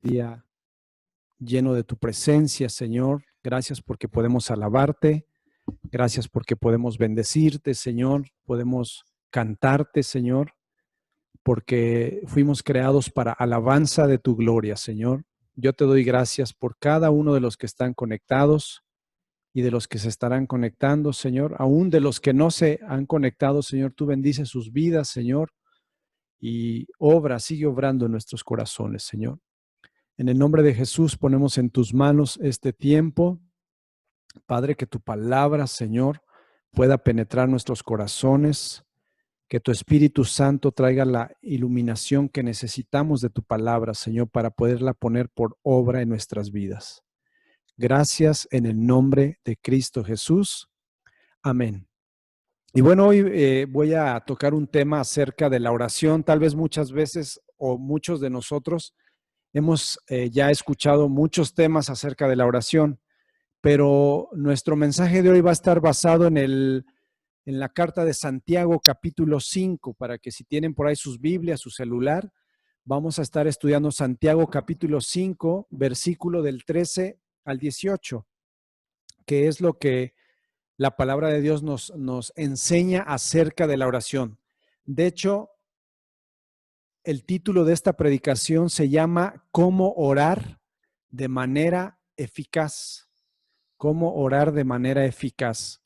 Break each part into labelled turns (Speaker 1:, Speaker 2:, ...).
Speaker 1: Día lleno de tu presencia, Señor. Gracias porque podemos alabarte. Gracias porque podemos bendecirte, Señor. Podemos cantarte, Señor, porque fuimos creados para alabanza de tu gloria, Señor. Yo te doy gracias por cada uno de los que están conectados y de los que se estarán conectando, Señor. Aún de los que no se han conectado, Señor, tú bendices sus vidas, Señor, y sigue obrando en nuestros corazones, Señor. En el nombre de Jesús ponemos en tus manos este tiempo. Padre, que tu palabra, Señor, pueda penetrar nuestros corazones, que tu Espíritu Santo traiga la iluminación que necesitamos de tu palabra, Señor, para poderla poner por obra en nuestras vidas. Gracias en el nombre de Cristo Jesús. Amén. Y bueno, hoy voy a tocar un tema acerca de la oración. Tal vez muchas veces o muchos de nosotros hemos ya escuchado muchos temas acerca de la oración, pero nuestro mensaje de hoy va a estar basado en la carta de Santiago capítulo 5, para que si tienen por ahí sus Biblias, su celular, vamos a estar estudiando Santiago capítulo 5, versículo del 13 al 18, que es lo que la palabra de Dios nos enseña acerca de la oración. De hecho, el título de esta predicación se llama ¿Cómo orar de manera eficaz? ¿Cómo orar de manera eficaz?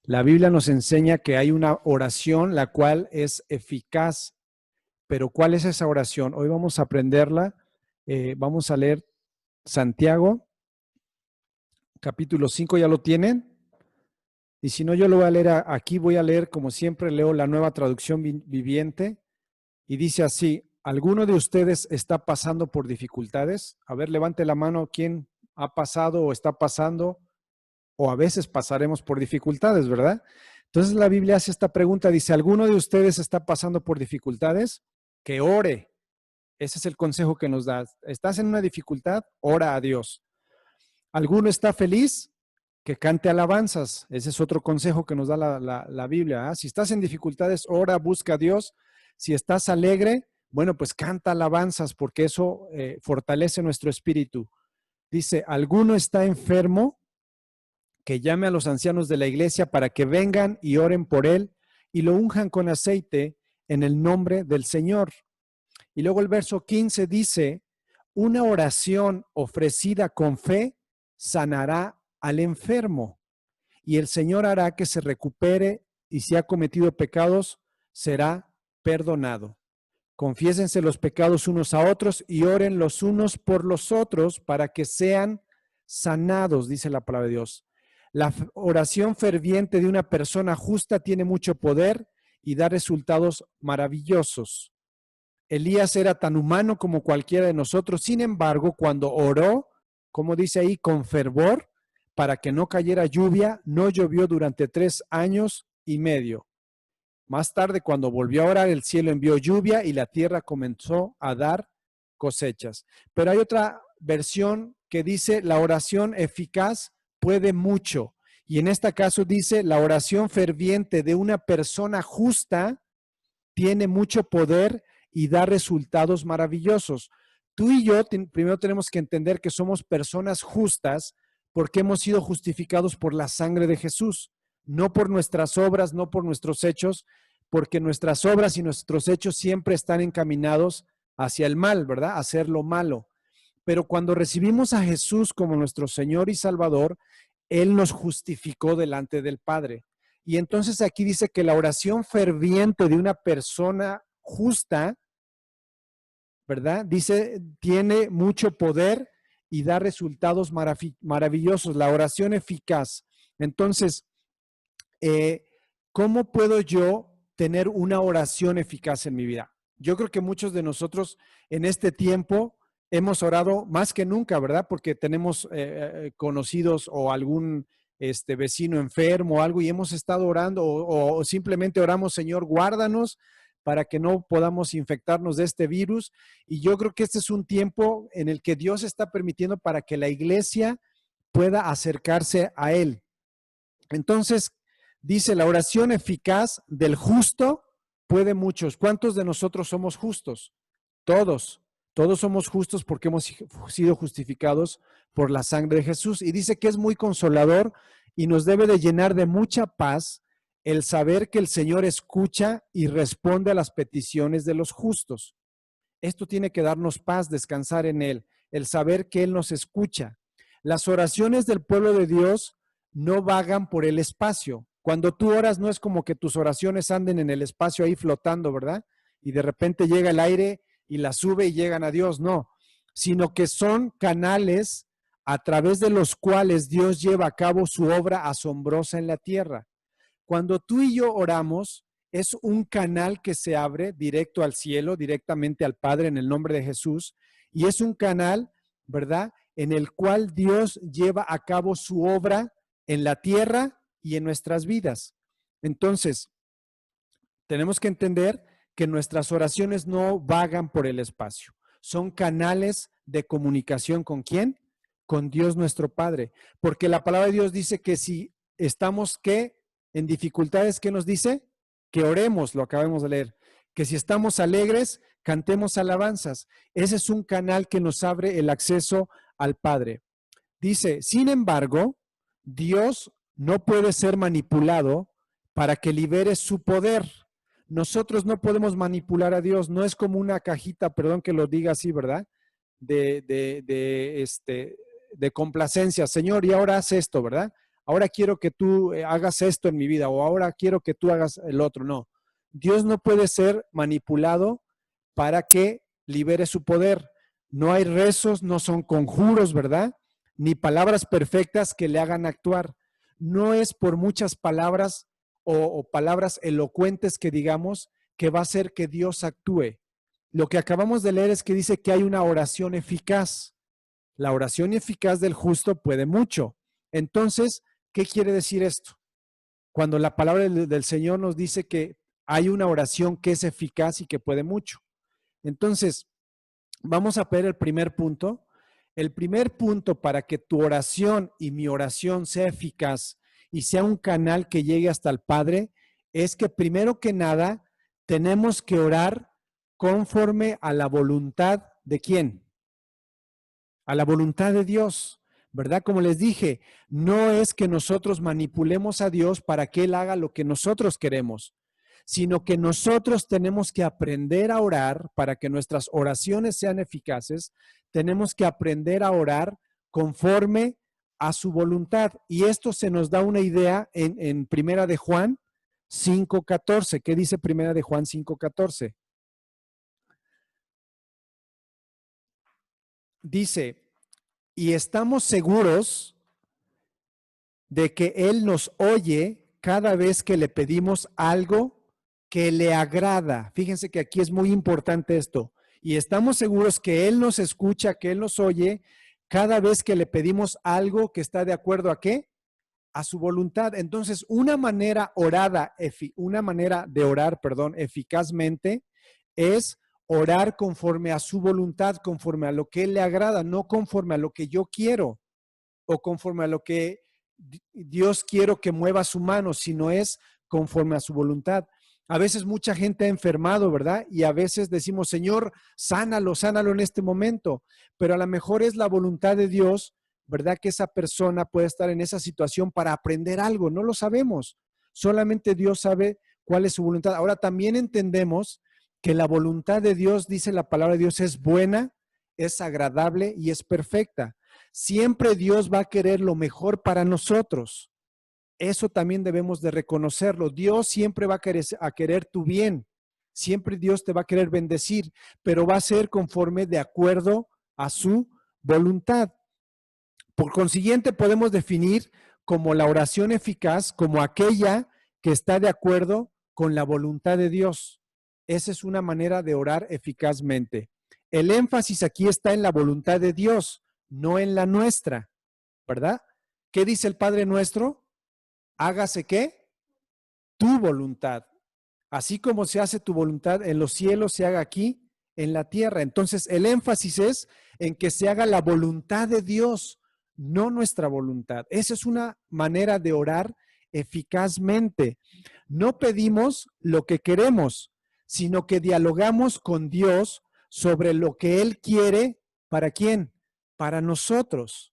Speaker 1: La Biblia nos enseña que hay una oración la cual es eficaz, pero ¿cuál es esa oración? Hoy vamos a aprenderla. Vamos a leer Santiago, capítulo 5, ¿ya lo tienen? Y si no, yo lo voy a leer aquí, voy a leer como siempre leo la Nueva Traducción Viviente. Y dice así: ¿alguno de ustedes está pasando por dificultades? A ver, levante la mano, ¿quién ha pasado o está pasando? O a veces pasaremos por dificultades, ¿verdad? Entonces la Biblia hace esta pregunta, dice: ¿alguno de ustedes está pasando por dificultades? Que ore. Ese es el consejo que nos da. ¿Estás en una dificultad? Ora a Dios. ¿Alguno está feliz? Que cante alabanzas. Ese es otro consejo que nos da la Biblia. Si estás en dificultades, ora, busca a Dios. Si estás alegre, bueno, pues canta alabanzas, porque eso fortalece nuestro espíritu. Dice: ¿alguno está enfermo? Que llame a los ancianos de la iglesia para que vengan y oren por él y lo unjan con aceite en el nombre del Señor. Y luego el verso 15 dice: una oración ofrecida con fe sanará al enfermo y el Señor hará que se recupere, y si ha cometido pecados, será perdonado. Confiésense los pecados unos a otros y oren los unos por los otros para que sean sanados, dice la palabra de Dios. La oración ferviente de una persona justa tiene mucho poder y da resultados maravillosos. Elías era tan humano como cualquiera de nosotros. Sin embargo, cuando oró, como dice ahí, con fervor, para que no cayera lluvia, no llovió durante 3 años y medio. Más tarde, cuando volvió a orar, el cielo envió lluvia y la tierra comenzó a dar cosechas. Pero hay otra versión que dice: la oración eficaz puede mucho. Y en este caso dice: la oración ferviente de una persona justa tiene mucho poder y da resultados maravillosos. Tú y yo primero tenemos que entender que somos personas justas porque hemos sido justificados por la sangre de Jesús, no por nuestras obras, no por nuestros hechos, porque nuestras obras y nuestros hechos siempre están encaminados hacia el mal, ¿verdad? Hacer lo malo. Pero cuando recibimos a Jesús como nuestro Señor y Salvador, Él nos justificó delante del Padre. Y entonces aquí dice que la oración ferviente de una persona justa, ¿verdad? Dice, tiene mucho poder y da resultados maravillosos. La oración eficaz. Entonces, ¿cómo puedo yo tener una oración eficaz en mi vida? Yo creo que muchos de nosotros en este tiempo hemos orado más que nunca, ¿verdad? Porque tenemos conocidos o algún vecino enfermo o algo y hemos estado orando o simplemente oramos: Señor, guárdanos para que no podamos infectarnos de este virus. Y yo creo que este es un tiempo en el que Dios está permitiendo para que la iglesia pueda acercarse a Él. Entonces, dice: la oración eficaz del justo puede muchos. ¿Cuántos de nosotros somos justos? Todos. Todos somos justos porque hemos sido justificados por la sangre de Jesús. Y dice que es muy consolador y nos debe de llenar de mucha paz el saber que el Señor escucha y responde a las peticiones de los justos. Esto tiene que darnos paz, descansar en Él, el saber que Él nos escucha. Las oraciones del pueblo de Dios no vagan por el espacio. Cuando tú oras no es como que tus oraciones anden en el espacio ahí flotando, ¿verdad? Y de repente llega el aire y la sube y llegan a Dios, no, sino que son canales a través de los cuales Dios lleva a cabo su obra asombrosa en la tierra. Cuando tú y yo oramos, es un canal que se abre directo al cielo, directamente al Padre en el nombre de Jesús, y es un canal, ¿verdad?, en el cual Dios lleva a cabo su obra en la tierra y en nuestras vidas. Entonces, tenemos que entender que nuestras oraciones no vagan por el espacio. Son canales de comunicación ¿con quién? Con Dios nuestro Padre. Porque la palabra de Dios dice que si estamos, ¿qué? En dificultades, ¿qué nos dice? Que oremos, lo acabamos de leer. Que si estamos alegres, cantemos alabanzas. Ese es un canal que nos abre el acceso al Padre. Dice, sin embargo, Dios no puede ser manipulado para que libere su poder. Nosotros no podemos manipular a Dios, no es como una cajita, perdón que lo diga así, ¿verdad? De complacencia. Señor, y ahora haz esto, ¿verdad? Ahora quiero que tú hagas esto en mi vida, o ahora quiero que tú hagas el otro. No, Dios no puede ser manipulado para que libere su poder. No hay rezos, no son conjuros, ¿verdad? Ni palabras perfectas que le hagan actuar. No es por muchas palabras o palabras elocuentes que digamos que va a hacer que Dios actúe. Lo que acabamos de leer es que dice que hay una oración eficaz. La oración eficaz del justo puede mucho. Entonces, ¿qué quiere decir esto? Cuando la palabra del Señor nos dice que hay una oración que es eficaz y que puede mucho. Entonces, vamos a ver el primer punto. El primer punto para que tu oración y mi oración sea eficaz y sea un canal que llegue hasta el Padre, es que primero que nada tenemos que orar conforme a la voluntad de ¿quién? A la voluntad de Dios, ¿verdad? Como les dije, no es que nosotros manipulemos a Dios para que Él haga lo que nosotros queremos, sino que nosotros tenemos que aprender a orar para que nuestras oraciones sean eficaces. Tenemos que aprender a orar conforme a su voluntad. Y esto se nos da una idea en Primera de Juan 5:14. ¿Qué dice Primera de Juan 5:14? Dice, y estamos seguros de que Él nos oye cada vez que le pedimos algo que le agrada. Fíjense que aquí es muy importante esto. Y estamos seguros que Él nos escucha, que Él nos oye cada vez que le pedimos algo que está de acuerdo a ¿qué? A su voluntad. Entonces, una manera de orar, eficazmente es orar conforme a su voluntad, conforme a lo que Él le agrada, no conforme a lo que yo quiero o conforme a lo que Dios quiero que mueva su mano, sino es conforme a su voluntad. A veces mucha gente ha enfermado, ¿verdad? Y a veces decimos, Señor, sánalo, sánalo en este momento, pero a lo mejor es la voluntad de Dios, ¿verdad? Que esa persona puede estar en esa situación para aprender algo, no lo sabemos. Solamente Dios sabe cuál es su voluntad. Ahora también entendemos que la voluntad de Dios, dice la palabra de Dios, es buena, es agradable y es perfecta. Siempre Dios va a querer lo mejor para nosotros. Eso también debemos de reconocerlo. Dios siempre va a querer tu bien. Siempre Dios te va a querer bendecir, pero va a ser conforme de acuerdo a su voluntad. Por consiguiente, podemos definir como la oración eficaz como aquella que está de acuerdo con la voluntad de Dios. Esa es una manera de orar eficazmente. El énfasis aquí está en la voluntad de Dios, no en la nuestra, ¿verdad? ¿Qué dice el Padre nuestro? Hágase ¿qué? Tu voluntad. Así como se hace tu voluntad en los cielos, se haga aquí en la tierra. Entonces, el énfasis es en que se haga la voluntad de Dios, no nuestra voluntad. Esa es una manera de orar eficazmente. No pedimos lo que queremos, sino que dialogamos con Dios sobre lo que Él quiere. ¿Para quién? Para nosotros.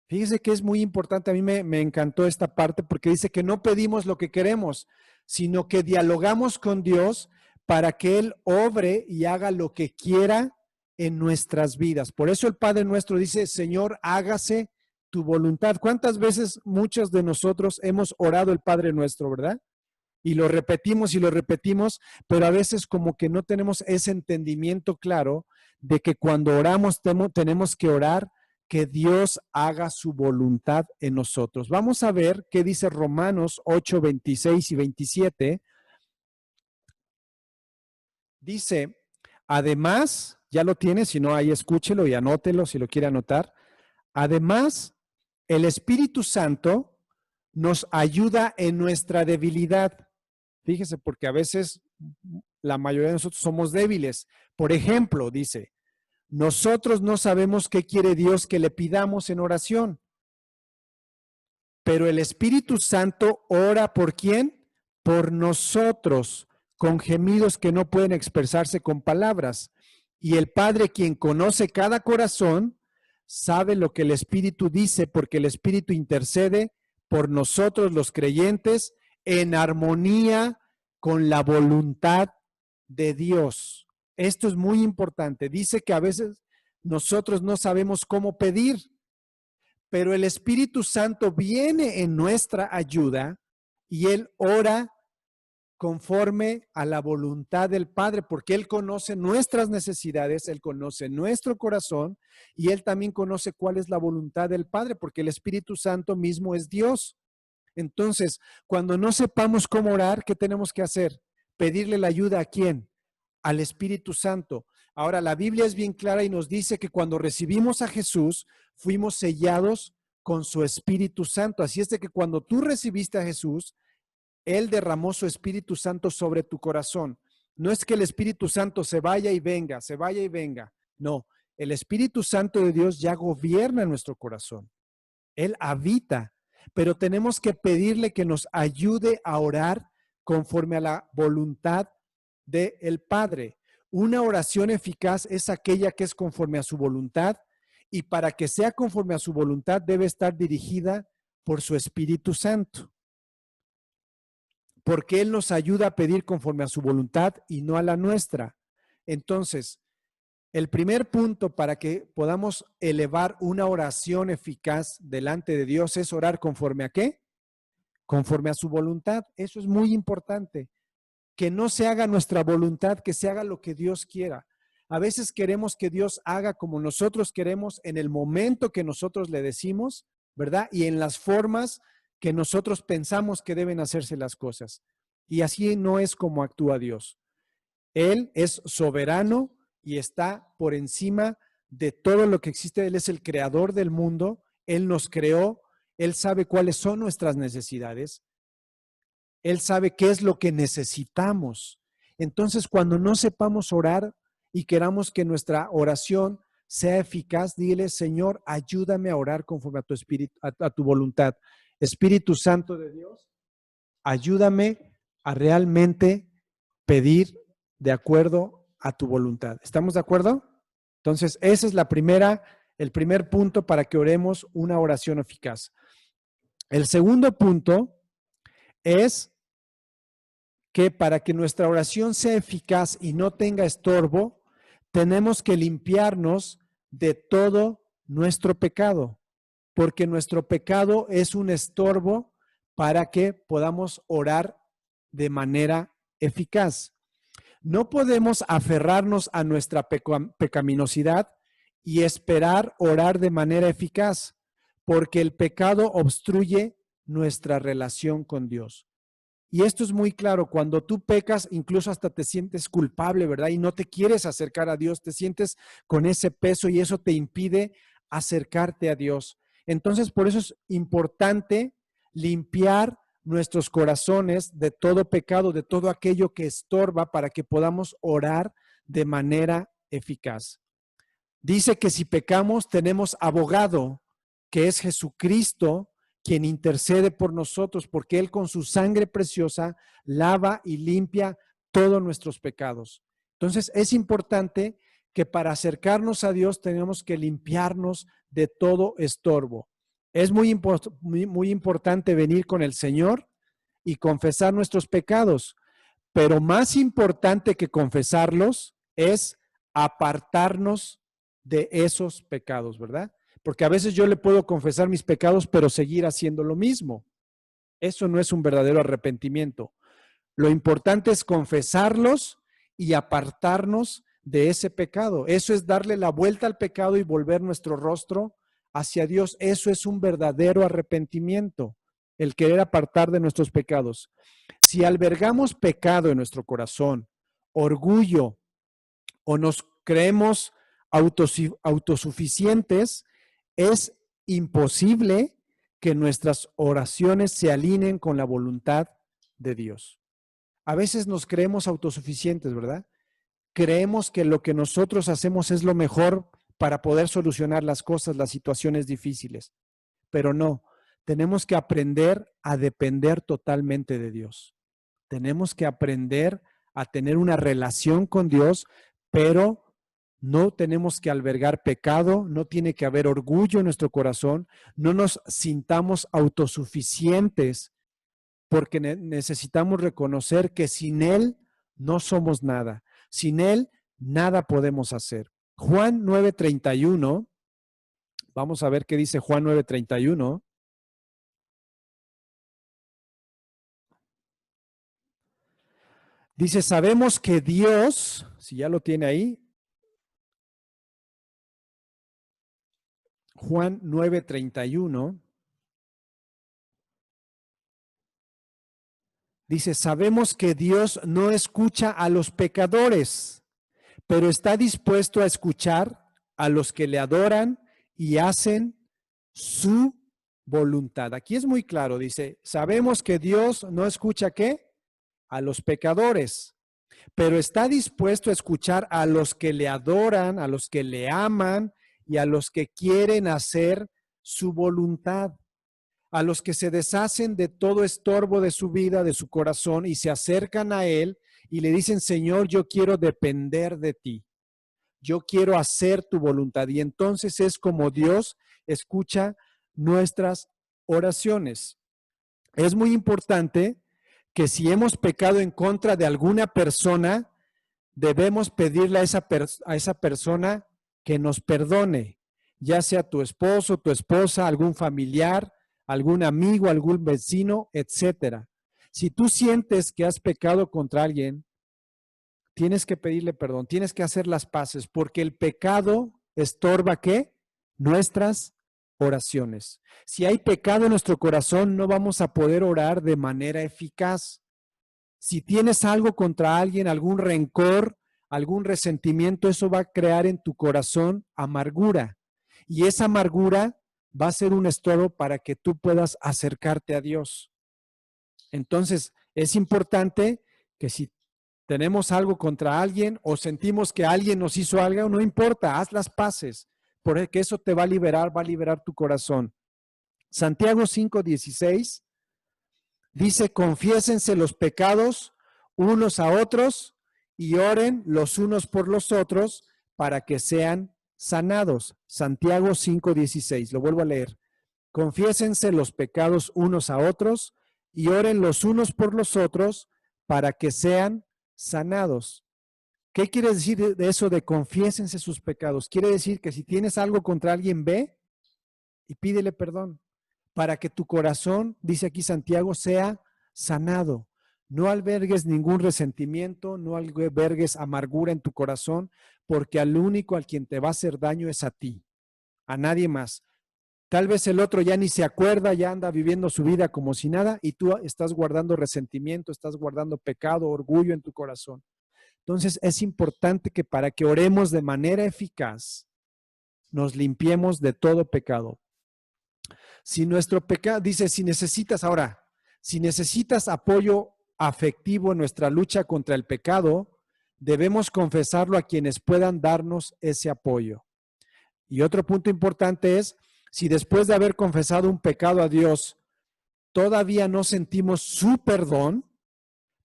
Speaker 1: Fíjese que es muy importante, a mí me encantó esta parte porque dice que no pedimos lo que queremos, sino que dialogamos con Dios para que Él obre y haga lo que quiera en nuestras vidas. Por eso el Padre nuestro dice, Señor, hágase tu voluntad. ¿Cuántas veces muchos de nosotros hemos orado el Padre nuestro, verdad? Y lo repetimos, pero a veces como que no tenemos ese entendimiento claro de que cuando oramos tenemos que orar que Dios haga su voluntad en nosotros. Vamos a ver qué dice Romanos 8, 26 y 27. Dice, además, ya lo tiene, si no, ahí escúchelo y anótelo si lo quiere anotar. Además, el Espíritu Santo nos ayuda en nuestra debilidad. Fíjese, porque a veces la mayoría de nosotros somos débiles. Por ejemplo, dice, nosotros no sabemos qué quiere Dios que le pidamos en oración, pero el Espíritu Santo ora ¿por quién? Por nosotros, con gemidos que no pueden expresarse con palabras. Y el Padre, quien conoce cada corazón, sabe lo que el Espíritu dice, porque el Espíritu intercede por nosotros los creyentes en armonía con la voluntad de Dios. Esto es muy importante. Dice que a veces nosotros no sabemos cómo pedir, pero el Espíritu Santo viene en nuestra ayuda y Él ora conforme a la voluntad del Padre, porque Él conoce nuestras necesidades, Él conoce nuestro corazón y Él también conoce cuál es la voluntad del Padre, porque el Espíritu Santo mismo es Dios. Entonces, cuando no sepamos cómo orar, ¿qué tenemos que hacer? Pedirle la ayuda ¿a quién? Al Espíritu Santo. Ahora, la Biblia es bien clara y nos dice que cuando recibimos a Jesús, fuimos sellados con su Espíritu Santo. Así es de que cuando tú recibiste a Jesús, Él derramó su Espíritu Santo sobre tu corazón. No es que el Espíritu Santo se vaya y venga, se vaya y venga. No, el Espíritu Santo de Dios ya gobierna nuestro corazón. Él habita, pero tenemos que pedirle que nos ayude a orar conforme a la voluntad del Padre. Una oración eficaz es aquella que es conforme a su voluntad y para que sea conforme a su voluntad debe estar dirigida por su Espíritu Santo. Porque Él nos ayuda a pedir conforme a su voluntad y no a la nuestra. Entonces, el primer punto para que podamos elevar una oración eficaz delante de Dios es orar conforme a ¿qué? Conforme a su voluntad. Eso es muy importante. Que no se haga nuestra voluntad, que se haga lo que Dios quiera. A veces queremos que Dios haga como nosotros queremos en el momento que nosotros le decimos, ¿verdad? Y en las formas que nosotros pensamos que deben hacerse las cosas. Y así no es como actúa Dios. Él es soberano y está por encima de todo lo que existe. Él es el creador del mundo. Él nos creó. Él sabe cuáles son nuestras necesidades. Él sabe qué es lo que necesitamos. Entonces, cuando no sepamos orar y queramos que nuestra oración sea eficaz, dile, Señor, ayúdame a orar conforme a tu espíritu, a tu voluntad. Espíritu Santo de Dios, ayúdame a realmente pedir de acuerdo a tu voluntad. ¿Estamos de acuerdo? Entonces, esa es el primer punto para que oremos una oración eficaz. El segundo punto es que para que nuestra oración sea eficaz y no tenga estorbo, tenemos que limpiarnos de todo nuestro pecado, porque nuestro pecado es un estorbo para que podamos orar de manera eficaz. No podemos aferrarnos a nuestra pecaminosidad y esperar orar de manera eficaz, porque el pecado obstruye nuestra relación con Dios. Y esto es muy claro, cuando tú pecas, incluso hasta te sientes culpable, ¿verdad? Y no te quieres acercar a Dios, te sientes con ese peso y eso te impide acercarte a Dios. Entonces, por eso es importante limpiar nuestros corazones de todo pecado, de todo aquello que estorba para que podamos orar de manera eficaz. Dice que si pecamos, tenemos abogado, que es Jesucristo, quien intercede por nosotros, porque Él con su sangre preciosa lava y limpia todos nuestros pecados. Entonces, es importante que para acercarnos a Dios tenemos que limpiarnos de todo estorbo. Es muy importante venir con el Señor y confesar nuestros pecados, pero más importante que confesarlos es apartarnos de esos pecados, ¿verdad? Porque a veces yo le puedo confesar mis pecados, pero seguir haciendo lo mismo. Eso no es un verdadero arrepentimiento. Lo importante es confesarlos y apartarnos de ese pecado. Eso es darle la vuelta al pecado y volver nuestro rostro hacia Dios. Eso es un verdadero arrepentimiento, el querer apartar de nuestros pecados. Si albergamos pecado en nuestro corazón, orgullo, o nos creemos autosuficientes, es imposible que nuestras oraciones se alineen con la voluntad de Dios. A veces nos creemos autosuficientes, ¿verdad? Creemos que lo que nosotros hacemos es lo mejor para poder solucionar las cosas, las situaciones difíciles. Pero no, tenemos que aprender a depender totalmente de Dios. Tenemos que aprender a tener una relación con Dios, pero no tenemos que albergar pecado, no tiene que haber orgullo en nuestro corazón, no nos sintamos autosuficientes, porque necesitamos reconocer que sin Él no somos nada. Sin Él nada podemos hacer. Juan 9:31, vamos a ver qué dice Juan 9:31. Dice, sabemos que Dios, si ya lo tiene ahí, Juan 9:31, dice, sabemos que Dios no escucha a los pecadores, pero está dispuesto a escuchar a los que le adoran y hacen su voluntad. Aquí es muy claro, dice, sabemos que Dios no escucha ¿qué? A los pecadores, pero está dispuesto a escuchar a los que le adoran, a los que le aman y a los que quieren hacer su voluntad, a los que se deshacen de todo estorbo de su vida, de su corazón y se acercan a Él y le dicen, Señor, yo quiero depender de ti, yo quiero hacer tu voluntad. Y entonces es como Dios escucha nuestras oraciones. Es muy importante que si hemos pecado en contra de alguna persona, debemos pedirle a esa persona que nos perdone, ya sea tu esposo, tu esposa, algún familiar, algún amigo, algún vecino, etcétera. Si tú sientes que has pecado contra alguien, tienes que pedirle perdón, tienes que hacer las paces, porque el pecado estorba ¿qué? Nuestras oraciones. Si hay pecado en nuestro corazón, no vamos a poder orar de manera eficaz. Si tienes algo contra alguien, algún rencor, algún resentimiento, eso va a crear en tu corazón amargura. Y esa amargura va a ser un estorbo para que tú puedas acercarte a Dios. Entonces, es importante que si tenemos algo contra alguien o sentimos que alguien nos hizo algo, no importa, haz las paces, porque eso te va a liberar tu corazón. Santiago 5:16 dice, confiésense los pecados unos a otros y oren los unos por los otros para que sean sanados. Santiago 5:16, lo vuelvo a leer. Confiésense los pecados unos a otros y oren los unos por los otros para que sean sanados. ¿Qué quiere decir de eso de confiésense sus pecados? Quiere decir que si tienes algo contra alguien, ve y pídele perdón para que tu corazón, dice aquí Santiago, sea sanado. No albergues ningún resentimiento, no albergues amargura en tu corazón, porque al único al quien te va a hacer daño es a ti, a nadie más. Tal vez el otro ya ni se acuerda, ya anda viviendo su vida como si nada y tú estás guardando resentimiento, estás guardando pecado, orgullo en tu corazón. Entonces es importante que para que oremos de manera eficaz, nos limpiemos de todo pecado. Si nuestro pecado, dice, si necesitas apoyo afectivo en nuestra lucha contra el pecado, debemos confesarlo a quienes puedan darnos ese apoyo. Y otro punto importante es, si después de haber confesado un pecado a Dios, todavía no sentimos su perdón,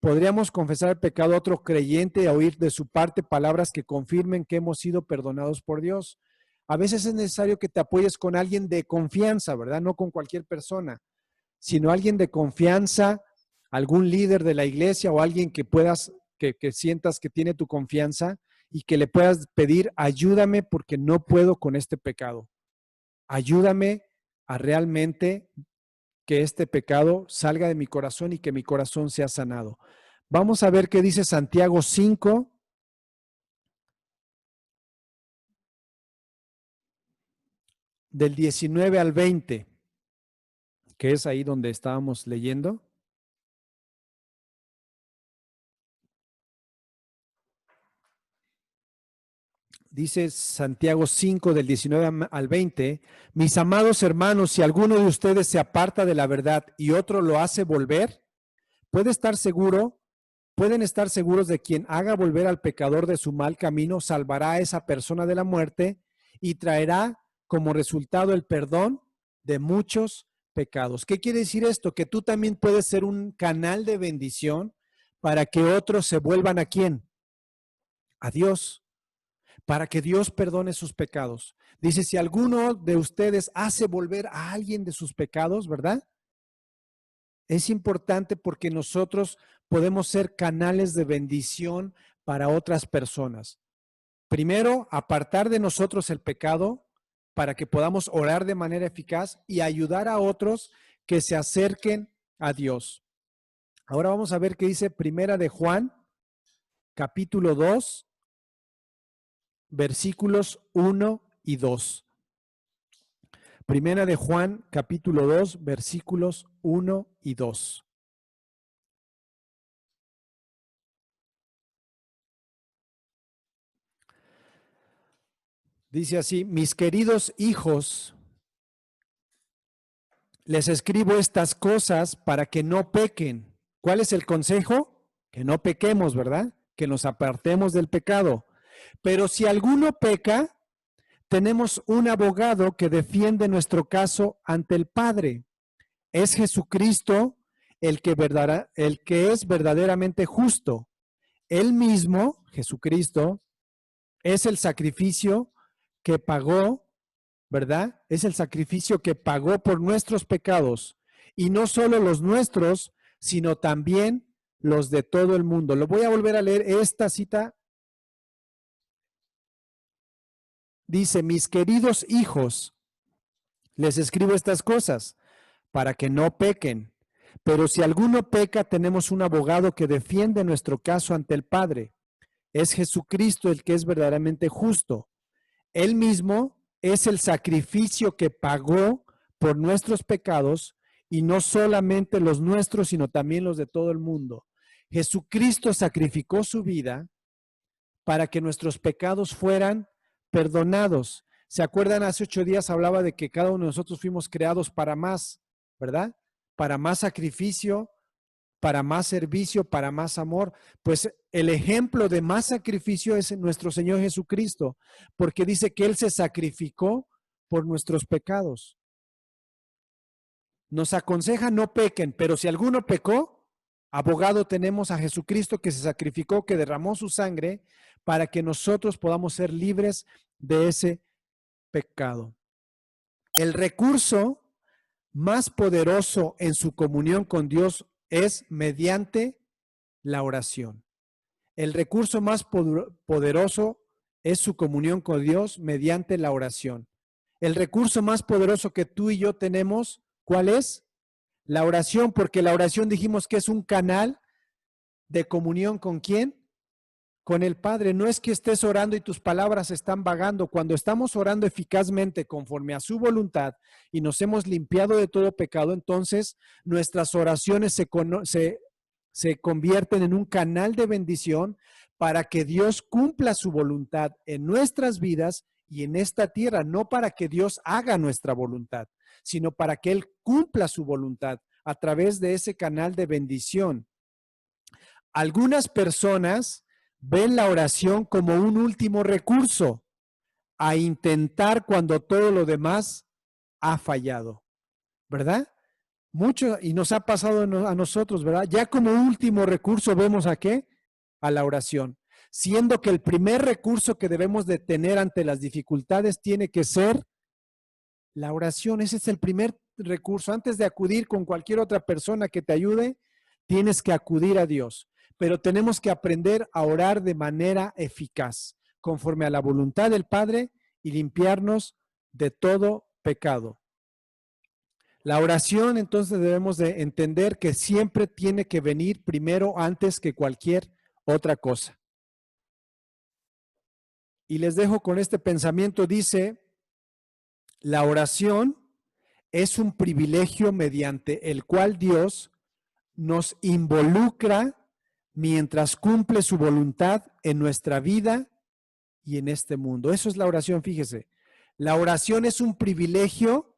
Speaker 1: podríamos confesar el pecado a otro creyente y oír de su parte palabras que confirmen que hemos sido perdonados por Dios. A veces es necesario que te apoyes con alguien de confianza, ¿verdad? No con cualquier persona, sino alguien de confianza, algún líder de la iglesia o alguien que puedas, que sientas que tiene tu confianza y que le puedas pedir, ayúdame porque no puedo con este pecado. Ayúdame a realmente que este pecado salga de mi corazón y que mi corazón sea sanado. Vamos a ver qué dice Santiago 5, del 19 al 20, que es ahí donde estábamos leyendo. Dice Santiago 5, del 19 al 20, mis amados hermanos, si alguno de ustedes se aparta de la verdad y otro lo hace volver, pueden estar seguros de quien haga volver al pecador de su mal camino, salvará a esa persona de la muerte y traerá como resultado el perdón de muchos pecados. ¿Qué quiere decir esto? Que tú también puedes ser un canal de bendición para que otros se vuelvan ¿a quién? A Dios, para que Dios perdone sus pecados. Dice, si alguno de ustedes hace volver a alguien de sus pecados, ¿verdad? Es importante porque nosotros podemos ser canales de bendición para otras personas. Primero, apartar de nosotros el pecado para que podamos orar de manera eficaz y ayudar a otros que se acerquen a Dios. Ahora vamos a ver qué dice Primera de Juan, capítulo 2, versículos 1 y 2. Primera de Juan, capítulo 2, versículos 1 y 2. Dice así, mis queridos hijos, les escribo estas cosas para que no pequen. ¿Cuál es el consejo? Que no pequemos, ¿verdad? Que nos apartemos del pecado. Pero si alguno peca, tenemos un abogado que defiende nuestro caso ante el Padre. Es Jesucristo el que es verdaderamente justo. Él mismo, Jesucristo, es el sacrificio que pagó, ¿verdad? Es el sacrificio que pagó por nuestros pecados. Y no solo los nuestros, sino también los de todo el mundo. Lo voy a volver a leer esta cita. Dice, mis queridos hijos, les escribo estas cosas para que no pequen. Pero si alguno peca, tenemos un abogado que defiende nuestro caso ante el Padre. Es Jesucristo el que es verdaderamente justo. Él mismo es el sacrificio que pagó por nuestros pecados y no solamente los nuestros, sino también los de todo el mundo. Jesucristo sacrificó su vida para que nuestros pecados fueran perdonados. ¿Se acuerdan? Hace 8 días hablaba de que cada uno de nosotros fuimos creados para más, ¿verdad? Para más sacrificio, para más servicio, para más amor. Pues el ejemplo de más sacrificio es nuestro Señor Jesucristo, porque dice que Él se sacrificó por nuestros pecados. Nos aconseja no pequen, pero si alguno pecó, abogado tenemos a Jesucristo que se sacrificó, que derramó su sangre para que nosotros podamos ser libres de ese pecado. El recurso más poderoso en su comunión con Dios es mediante la oración. El recurso más poderoso es su comunión con Dios mediante la oración. El recurso más poderoso que tú y yo tenemos, ¿cuál es? La oración, porque la oración dijimos que es un canal de comunión ¿con quién? Con el Padre. No es que estés orando y tus palabras están vagando. Cuando estamos orando eficazmente conforme a su voluntad y nos hemos limpiado de todo pecado, entonces nuestras oraciones se convierten en un canal de bendición para que Dios cumpla su voluntad en nuestras vidas y en esta tierra, no para que Dios haga nuestra voluntad, sino para que Él cumpla su voluntad a través de ese canal de bendición. Algunas personas ven la oración como un último recurso a intentar cuando todo lo demás ha fallado, ¿verdad? Mucho, y nos ha pasado a nosotros, ¿verdad? Ya como último recurso vemos a qué? A la oración. Siendo que el primer recurso que debemos de tener ante las dificultades tiene que ser la oración. Ese es el primer recurso. Antes de acudir con cualquier otra persona que te ayude, tienes que acudir a Dios. Pero tenemos que aprender a orar de manera eficaz, conforme a la voluntad del Padre y limpiarnos de todo pecado. La oración, entonces, debemos de entender que siempre tiene que venir primero antes que cualquier otra cosa. Y les dejo con este pensamiento. Dice, la oración es un privilegio mediante el cual Dios nos involucra mientras cumple su voluntad en nuestra vida y en este mundo. Eso es la oración, fíjese. La oración es un privilegio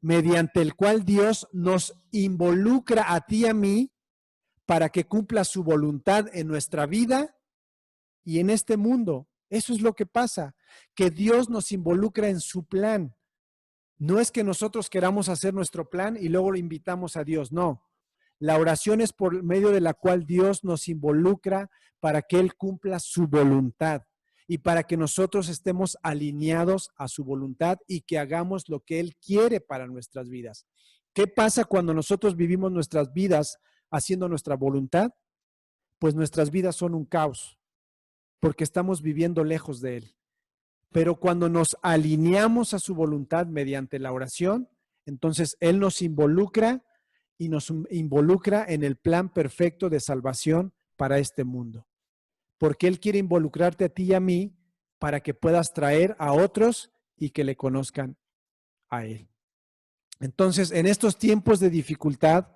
Speaker 1: mediante el cual Dios nos involucra a ti y a mí para que cumpla su voluntad en nuestra vida y en este mundo. Eso es lo que pasa, que Dios nos involucra en su plan. No es que nosotros queramos hacer nuestro plan y luego lo invitamos a Dios, no. La oración es por medio de la cual Dios nos involucra para que Él cumpla su voluntad y para que nosotros estemos alineados a su voluntad y que hagamos lo que Él quiere para nuestras vidas. ¿Qué pasa cuando nosotros vivimos nuestras vidas haciendo nuestra voluntad? Pues nuestras vidas son un caos, porque estamos viviendo lejos de Él. Pero cuando nos alineamos a su voluntad mediante la oración, entonces Él nos involucra y nos involucra en el plan perfecto de salvación para este mundo. Porque Él quiere involucrarte a ti y a mí para que puedas traer a otros y que le conozcan a Él. Entonces, en estos tiempos de dificultad,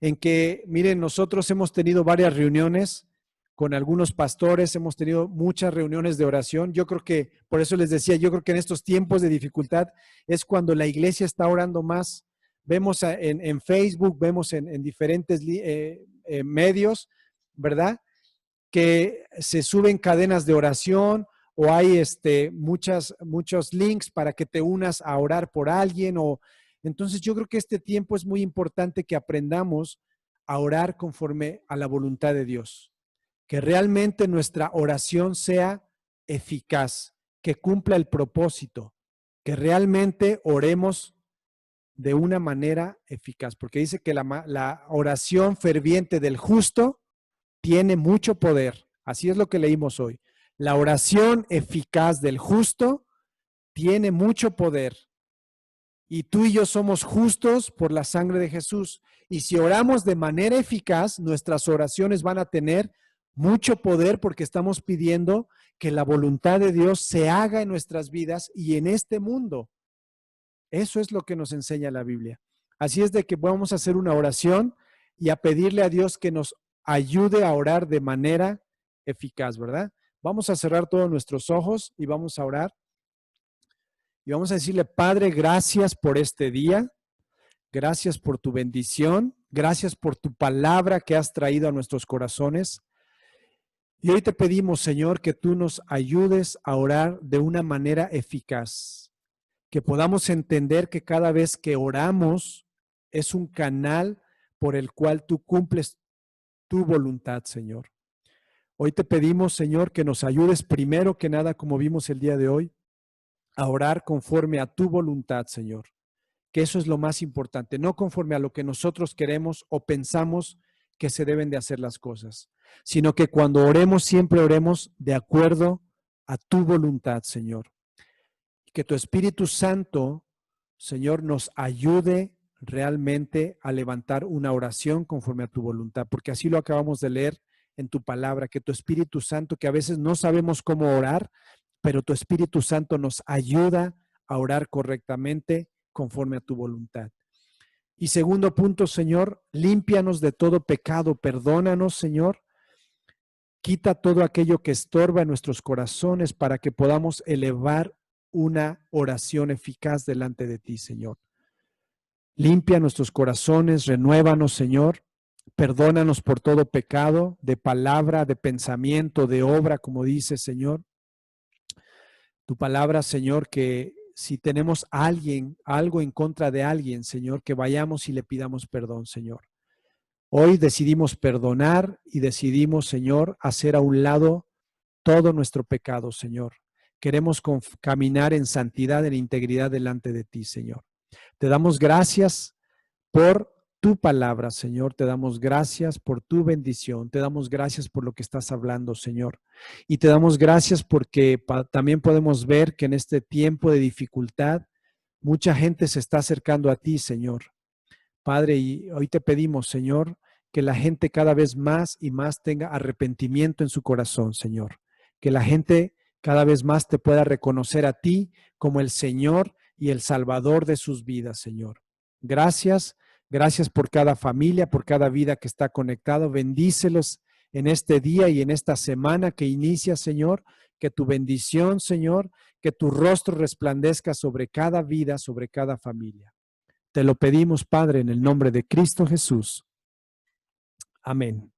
Speaker 1: en que, miren, nosotros hemos tenido varias reuniones con algunos pastores, hemos tenido muchas reuniones de oración. Yo creo que, por eso les decía, yo creo que en estos tiempos de dificultad es cuando la iglesia está orando más. Vemos en Facebook, vemos en diferentes medios, ¿verdad? Que se suben cadenas de oración o hay muchos links para que te unas a orar por alguien. Entonces yo creo que este tiempo es muy importante que aprendamos a orar conforme a la voluntad de Dios. Que realmente nuestra oración sea eficaz, que cumpla el propósito, que realmente oremos de una manera eficaz, porque dice que la oración ferviente del justo tiene mucho poder. Así es lo que leímos hoy. La oración eficaz del justo tiene mucho poder. Y tú y yo somos justos por la sangre de Jesús. Y si oramos de manera eficaz, nuestras oraciones van a tener mucho poder porque estamos pidiendo que la voluntad de Dios se haga en nuestras vidas y en este mundo. Eso es lo que nos enseña la Biblia. Así es de que vamos a hacer una oración y a pedirle a Dios que nos ayude a orar de manera eficaz, ¿verdad? Vamos a cerrar todos nuestros ojos y vamos a orar. Y vamos a decirle, Padre, gracias por este día. Gracias por tu bendición. Gracias por tu palabra que has traído a nuestros corazones. Y hoy te pedimos, Señor, que tú nos ayudes a orar de una manera eficaz. Que podamos entender que cada vez que oramos es un canal por el cual tú cumples tu voluntad, Señor. Hoy te pedimos, Señor, que nos ayudes primero que nada, como vimos el día de hoy, a orar conforme a tu voluntad, Señor. Que eso es lo más importante, no conforme a lo que nosotros queremos o pensamos que se deben de hacer las cosas, sino que cuando oremos, siempre oremos de acuerdo a tu voluntad, Señor. Que tu Espíritu Santo, Señor, nos ayude realmente a levantar una oración conforme a tu voluntad, porque así lo acabamos de leer en tu palabra, que tu Espíritu Santo, que a veces no sabemos cómo orar, pero tu Espíritu Santo nos ayuda a orar correctamente conforme a tu voluntad. Y segundo punto, Señor, límpianos de todo pecado, perdónanos, Señor, quita todo aquello que estorba en nuestros corazones para que podamos elevar una oración eficaz delante de ti, Señor. Limpia nuestros corazones, renuévanos, Señor. Perdónanos por todo pecado, de palabra, de pensamiento, de obra, como dice, Señor. Tu palabra, Señor, que si tenemos a alguien, algo en contra de alguien, Señor, que vayamos y le pidamos perdón, Señor. Hoy decidimos perdonar y decidimos, Señor, hacer a un lado todo nuestro pecado, Señor. Queremos caminar en santidad, en integridad delante de ti, Señor. Te damos gracias por tu palabra, Señor. Te damos gracias por tu bendición. Te damos gracias por lo que estás hablando, Señor. Y te damos gracias porque también podemos ver que en este tiempo de dificultad, mucha gente se está acercando a ti, Señor. Padre, y hoy te pedimos, Señor, que la gente cada vez más y más tenga arrepentimiento en su corazón, Señor. Que la gente cada vez más te pueda reconocer a ti como el Señor y el Salvador de sus vidas, Señor. Gracias, gracias por cada familia, por cada vida que está conectado. Bendícelos en este día y en esta semana que inicia, Señor. Que tu bendición, Señor, que tu rostro resplandezca sobre cada vida, sobre cada familia. Te lo pedimos, Padre, en el nombre de Cristo Jesús. Amén.